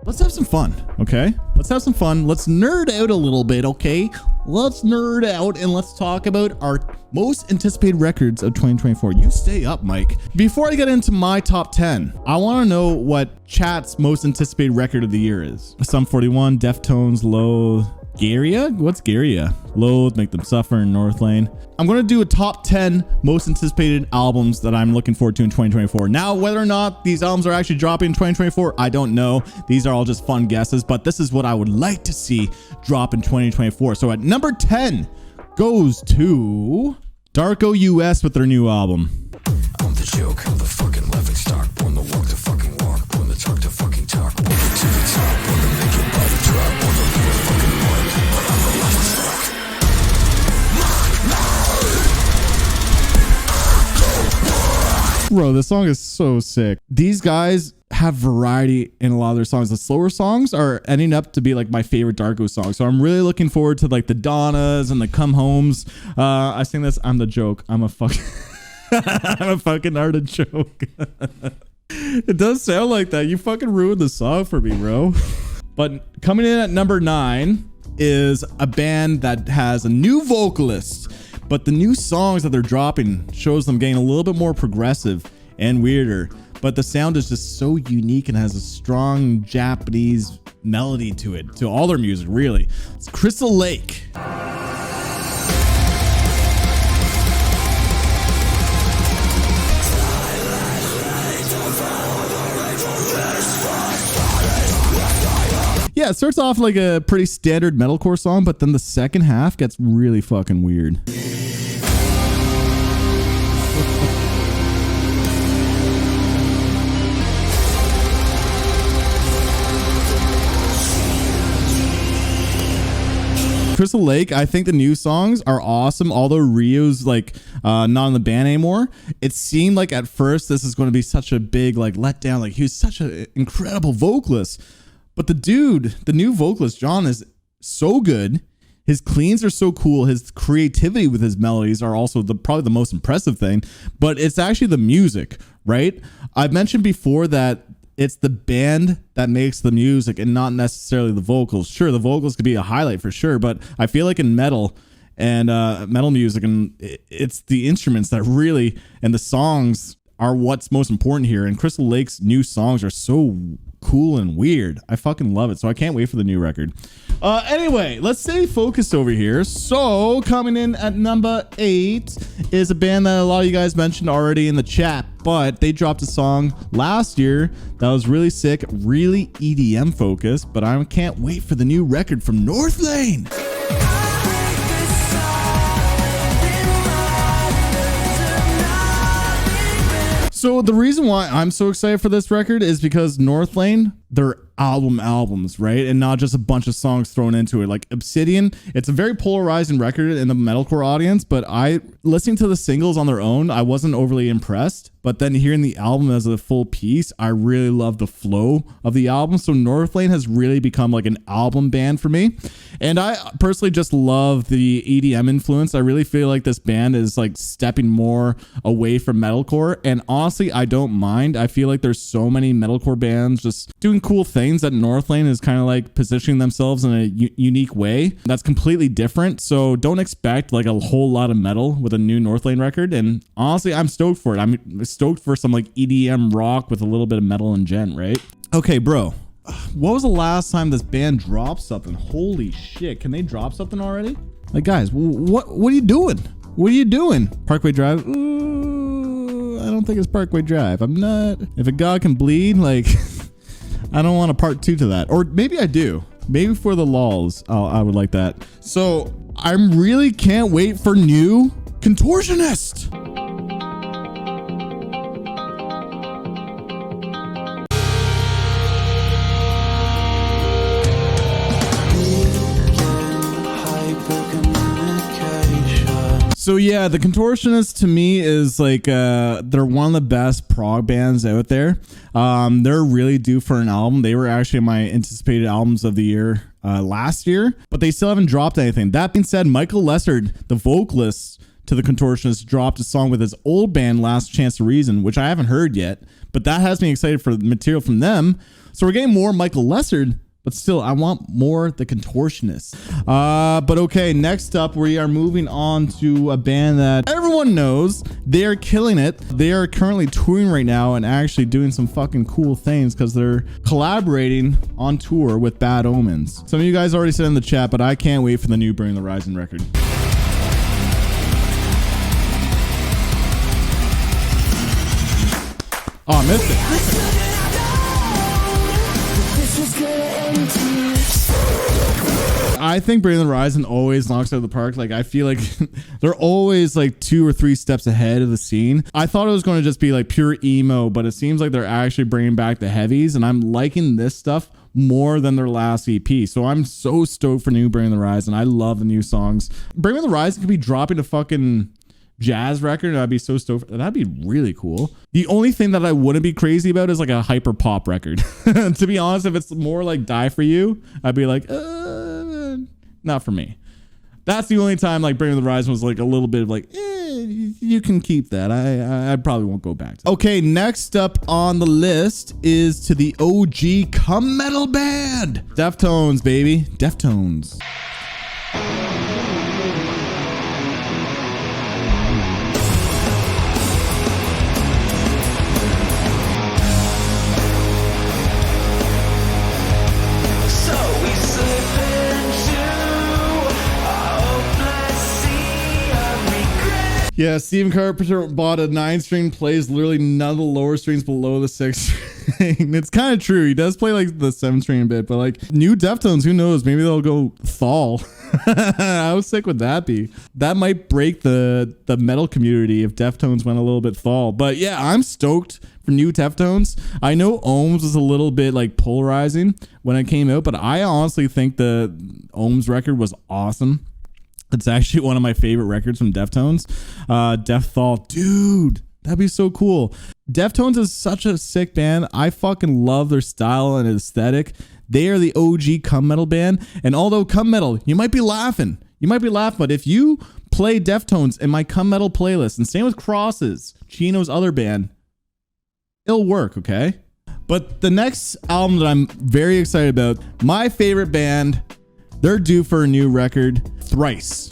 let's have some fun, okay? Let's have some fun. Let's nerd out a little bit, okay? Let's nerd out and let's talk about our most anticipated records of 2024. You stay up, Mike. Before I get into my top 10, I want to know what chat's most anticipated record of the year is. Sum 41, Deathtones, Loathe, Garia? What's Garia? Loathe, Make Them Suffer, and North Lane. I'm going to do a top 10 most anticipated albums that I'm looking forward to in 2024. Now, whether or not these albums are actually dropping in 2024, I don't know. These are all just fun guesses, but this is what I would like to see drop in 2024. So at number 10 goes to Darko US with their new album. I'm the joke, I'm the fucking laughing stock. Born to walk the fucking walk, born to talk the fucking talk. Born to the top, born to make it by the drop. Born to leave a fucking mark, but I'm the laughing stock. Bro, this song is so sick. These guys have variety in a lot of their songs. The slower songs are ending up to be like my favorite Darko songs. So I'm really looking forward to like the Donnas and the Come Homes. I sing this, I'm the joke. I'm a fucking I'm a fucking artichoke. It does sound like that. You fucking ruined the song for me, bro. But coming in at number 9 is a band that has a new vocalist, but the new songs that they're dropping shows them getting a little bit more progressive and weirder. But the sound is just so unique and has a strong Japanese melody to it, to all their music, really. It's Crystal Lake. Yeah, it starts off like a pretty standard metalcore song, but then the second half gets really fucking weird. Crystal Lake, I think the new songs are awesome. Although Rio's like not in the band anymore, it seemed like at first this is going to be such a big like letdown. Like he was such an incredible vocalist, but the new vocalist John is so good. His cleans are so cool. His creativity with his melodies are also probably the most impressive thing. But it's actually the music, right? I've mentioned before that it's the band that makes the music and not necessarily the vocals. Sure, the vocals could be a highlight for sure, but I feel like in metal and metal music, and it's the instruments that really, and the songs are what's most important here. And Crystal Lake's new songs are so cool and weird. I fucking love it. So I can't wait for the new record. Anyway, let's stay focused over here. So coming in at number 8 is a band that a lot of you guys mentioned already in the chat, but they dropped a song last year that was really sick, really EDM focused, but I can't wait for the new record from North Lane. So the reason why I'm so excited for this record is because North Lane, they're albums, right? And not just a bunch of songs thrown into it. Like Obsidian, it's a very polarizing record in the metalcore audience, but listening to the singles on their own, I wasn't overly impressed. But then hearing the album as a full piece, I really love the flow of the album. So North Lane has really become like an album band for me. And I personally just love the EDM influence. I really feel like this band is like stepping more away from metalcore. And honestly, I don't mind. I feel like there's so many metalcore bands just doing cool things that North Lane is kind of like positioning themselves in a unique way that's completely different. So don't expect like a whole lot of metal with a new North Lane record. And honestly, I'm stoked for it. I'm stoked for some like EDM rock with a little bit of metal and gent, right? Okay, bro. What was the last time this band dropped something? Holy shit. Can they drop something already? Like, guys, what are you doing? What are you doing? Parkway Drive? Ooh, I don't think it's Parkway Drive. I'm not. If a god can bleed, like, I don't want a part 2 to that. Or maybe I do. Maybe for the lulz, I would like that. So I really can't wait for new Contortionist. So yeah, the Contortionist to me is like they're one of the best prog bands out there. They're really due for an album. They were actually my anticipated albums of the year last year, but they still haven't dropped anything. That being said, Michael Lessard, the vocalist to the Contortionist, dropped a song with his old band Last Chance to Reason, which I haven't heard yet, but that has me excited for the material from them. So we're getting more Michael Lessard, but still, I want more the Contortionist. But okay, next up, we are moving on to a band that everyone knows. They are killing it. They are currently touring right now and actually doing some fucking cool things because they're collaborating on tour with Bad Omens. Some of you guys already said in the chat, but I can't wait for the new Bring the Ryzen record. Oh, I missed it. I think Bring the Ryzen always knocks out of the park. Like, I feel like they're always like 2 or 3 steps ahead of the scene. I thought it was going to just be like pure emo, but it seems like they're actually bringing back the heavies, and I'm liking this stuff more than their last EP. So I'm so stoked for new Bring the Ryzen. I love the new songs. Bring the Ryzen could be dropping a fucking jazz record, and I'd be so stoked. That'd be really cool. The only thing that I wouldn't be crazy about is like a hyper pop record. To be honest, if it's more like Die For You, I'd be like, not for me. That's the only time like Bring the Ryzen was like a little bit of like, you can keep that. I probably won't go back to. Okay, next up on the list is to the OG cum metal band, Deathtones, baby. Deathtones. Yeah, Steven Carpenter bought a 9-string, plays literally none of the lower strings below the 6th string. It's kind of true. He does play like the 7th-string a bit, but like new Deathtones, who knows? Maybe they'll go Thal. How sick would that be? That might break the metal community if Deathtones went a little bit Thal. But yeah, I'm stoked for new Deathtones. I know Ohms was a little bit like polarizing when it came out, but I honestly think the Ohms record was awesome. It's actually one of my favorite records from Deathtones. Deaththal, dude, that'd be so cool. Deathtones is such a sick band. I fucking love their style and aesthetic. They are the OG cum metal band. And although cum metal, you might be laughing. But if you play Deathtones in my cum metal playlist, and same with Crosses, Chino's other band, it'll work, okay? But the next album that I'm very excited about, my favorite band, they're due for a new record, Thrice.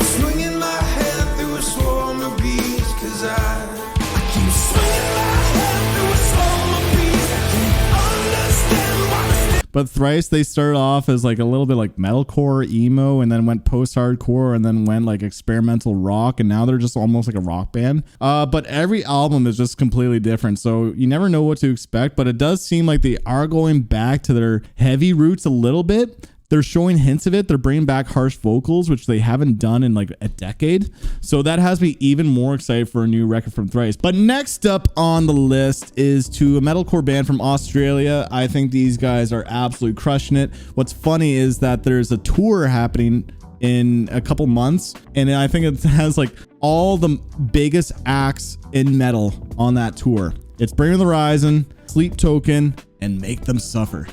Swinging my head through a swarm of bees, 'cause I keep swinging my head through a swarm of bees. I can't understand why. But Thrice, they started off as like a little bit like metalcore, emo, and then went post-hardcore, and then went like experimental rock, and now they're just almost like a rock band. But every album is just completely different, so you never know what to expect, but it does seem like they are going back to their heavy roots a little bit. They're showing hints of it. They're bringing back harsh vocals, which they haven't done in like a decade. So that has me even more excited for a new record from Thrice. But next up on the list is to a metalcore band from Australia. I think these guys are absolutely crushing it. What's funny is that there's a tour happening in a couple months, and I think it has like all the biggest acts in metal on that tour. It's Bring the Ryzen, Sleep Token, and Make Them Suffer.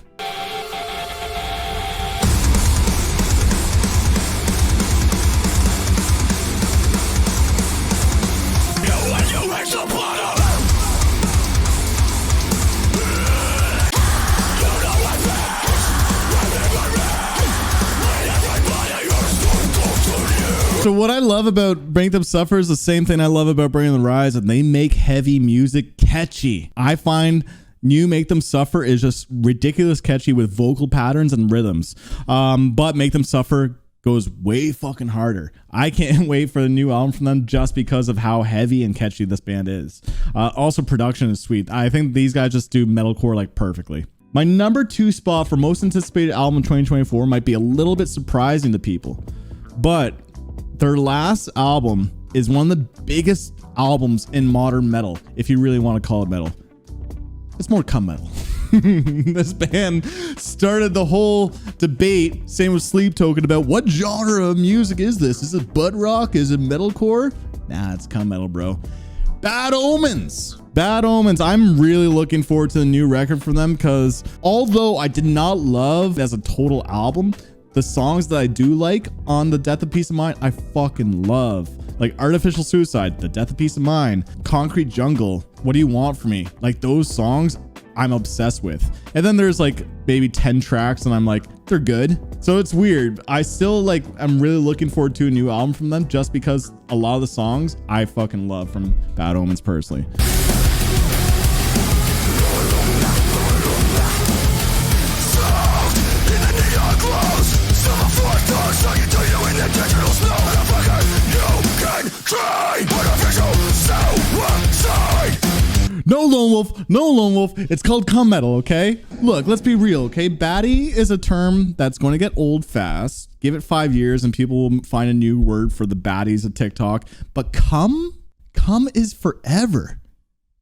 So what I love about Make Them Suffer is the same thing I love about Bring the Ryzen. They make heavy music catchy. I find new Make Them Suffer is just ridiculous catchy with vocal patterns and rhythms. But Make Them Suffer goes way fucking harder. I can't wait for the new album from them just because of how heavy and catchy this band is. Also, production is sweet. I think these guys just do metalcore like perfectly. My number 2 spot for most anticipated album in 2024 might be a little bit surprising to people, but their last album is one of the biggest albums in modern metal, if you really want to call it metal. It's more cum metal. This band started the whole debate, same with Sleep Token, about what genre of music is this? Is it butt rock? Is it metalcore? Nah, it's cum metal, bro. Bad Omens. Bad Omens. I'm really looking forward to the new record from them, because although I did not love as a total album, the songs that I do like on the Death of Peace of Mind, I fucking love. Like Artificial Suicide, The Death of Peace of Mind, Concrete Jungle, What Do You Want From Me? Like those songs I'm obsessed with. And then there's like maybe 10 tracks and I'm like, they're good. So it's weird. I still like, I'm really looking forward to a new album from them just because a lot of the songs I fucking love from Bad Omens personally. No Lone Wolf, no Lone Wolf. It's called cum metal, okay? Look, let's be real, okay? Baddie is a term that's going to get old fast. Give it 5 years and people will find a new word for the baddies of TikTok. But cum is forever.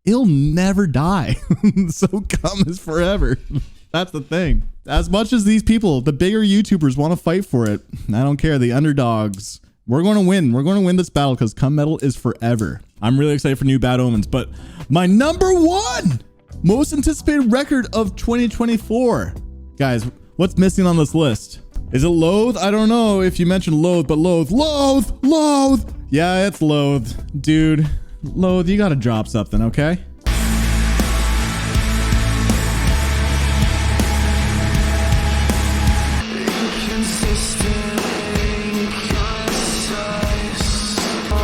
It'll never die. So cum is forever. That's the thing. As much as these people, the bigger YouTubers want to fight for it, I don't care. The underdogs. We're going to win. We're going to win this battle because cum metal is forever. I'm really excited for new Bad Omens, but my number one most anticipated record of 2024. Guys, what's missing on this list? Is it Loathe? I don't know if you mentioned Loathe, but Loathe. Yeah, it's Loathe. Dude, Loathe, you got to drop something, okay?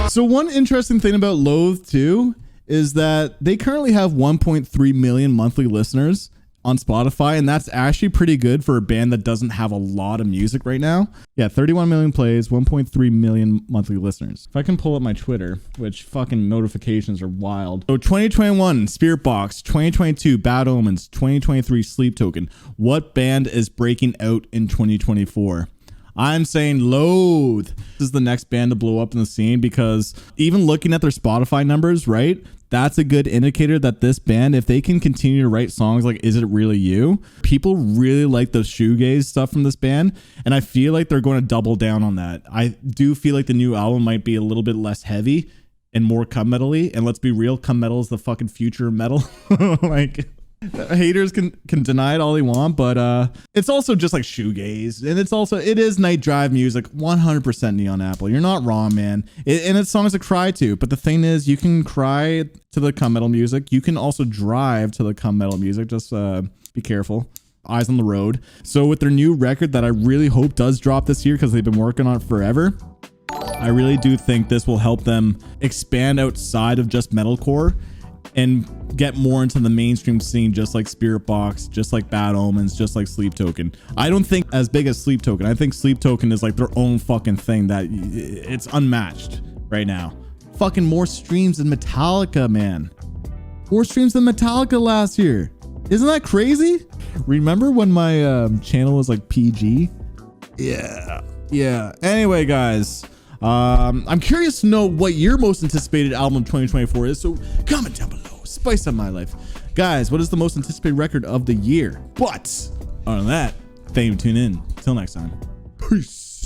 So one interesting thing about Loathe too is that they currently have 1.3 million monthly listeners on Spotify, and that's actually pretty good for a band that doesn't have a lot of music right now. Yeah, 31 million plays, 1.3 million monthly listeners. If I can pull up my Twitter, which fucking notifications are wild. So 2021, Spirit Box, 2022, Bad Omens, 2023, Sleep Token. What band is breaking out in 2024? I'm saying Loathe. This is the next band to blow up in the scene because even looking at their Spotify numbers, right? That's a good indicator that this band, if they can continue to write songs like Is It Really You? People really like the shoegaze stuff from this band. And I feel like they're going to double down on that. I do feel like the new album might be a little bit less heavy and more cum metal-y. And let's be real, cum metal is the fucking future of metal. Like... haters can deny it all they want, but it's also just like shoegaze, and it is night drive music. 100% Neon Apple. You're not wrong, man. And it's songs to cry to, but the thing is, you can cry to the cum metal music. You can also drive to the cum metal music. Just be careful. Eyes on the road. So with their new record that I really hope does drop this year because they've been working on it forever, I really do think this will help them expand outside of just metalcore and get more into the mainstream scene, just like Spirit Box, just like Bad Omens, just like Sleep Token. I don't think as big as Sleep Token. I think Sleep Token is like their own fucking thing that it's unmatched right now. Fucking more streams than Metallica, man. More streams than Metallica last year. Isn't that crazy? Remember when my channel was like PG? Yeah. Anyway, guys. I'm curious to know what your most anticipated album of 2024 is, so comment down below. Spice up my life. Guys, what is the most anticipated record of the year? But other than that, thank you for tuning in. Till next time. Peace.